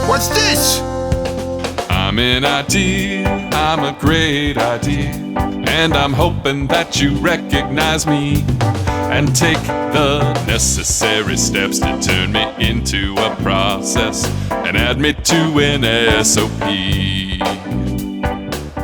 What's this? I'm in IT, I'm a great idea, and I'm hoping that you recognize me and take the necessary steps to turn me into a process and add me to an SOP.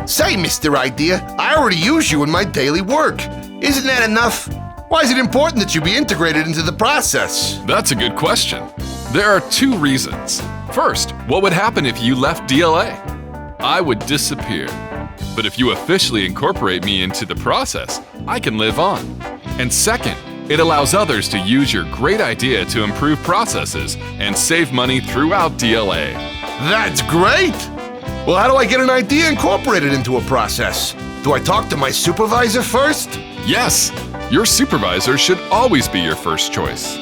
Say, Mr. Idea, I already use you in my daily work. Isn't that enough? Why is it important that you be integrated into the process? That's a good question. There are two reasons. First, what would happen if you left DLA? I would disappear. But if you officially incorporate me into the process, I can live on. And second, it allows others to use your great idea to improve processes and save money throughout DLA. That's great! Well, how do I get an idea incorporated into a process? Do I talk to my supervisor first? Yes, your supervisor should always be your first choice.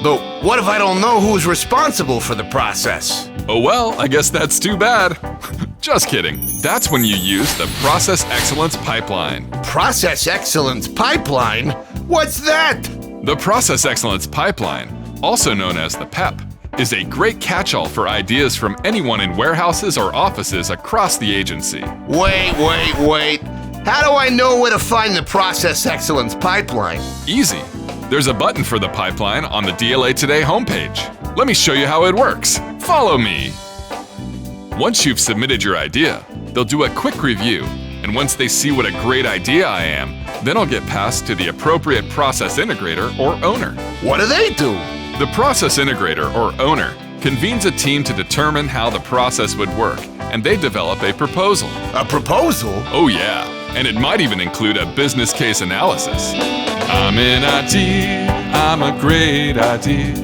But what if I don't know who's responsible for the process? Oh well, I guess that's too bad. Just kidding. That's when you use the Process Excellence Pipeline. Process Excellence Pipeline? What's that? The Process Excellence Pipeline, also known as the PEP, is a great catch-all for ideas from anyone in warehouses or offices across the agency. Wait. How do I know where to find the Process Excellence Pipeline? Easy. There's a button for the pipeline on the DLA Today homepage. Let me show you how it works. Follow me. Once you've submitted your idea, they'll do a quick review, and once they see what a great idea I am, then I'll get passed to the appropriate process integrator or owner. What do they do? The process integrator or owner convenes a team to determine how the process would work, and they develop a proposal. A proposal? Oh yeah, and it might even include a business case analysis. I'm in IT, I'm a great idea,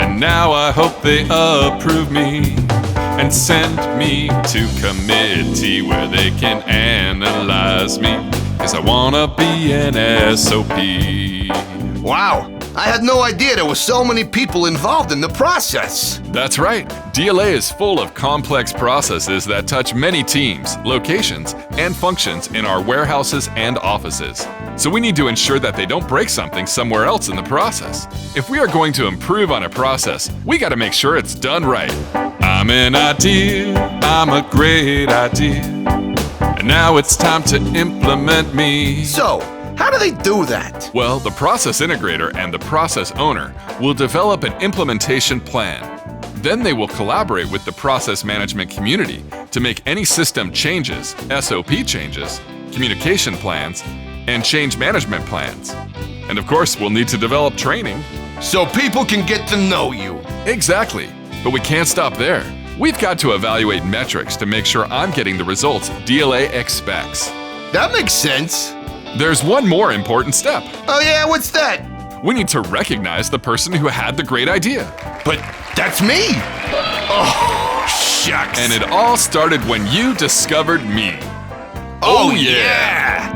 and now I hope they approve me and send me to committee where they can analyze me, 'cause I wanna be an SOP. Wow, I had no idea there were so many people involved in the process. That's right. DLA is full of complex processes that touch many teams, locations, and functions in our warehouses and offices. So we need to ensure that they don't break something somewhere else in the process. If we are going to improve on a process, we got to make sure it's done right. I'm an idea, I'm a great idea, and now it's time to implement me. So, how do they do that? Well, the process integrator and the process owner will develop an implementation plan. Then they will collaborate with the process management community to make any system changes, SOP changes, communication plans, and change management plans. And of course, we'll need to develop training. So people can get to know you. Exactly. But we can't stop there. We've got to evaluate metrics to make sure I'm getting the results DLA expects. That makes sense. There's one more important step. Oh yeah, what's that? We need to recognize the person who had the great idea. But that's me! Oh, shucks. And it all started when you discovered me. Oh yeah!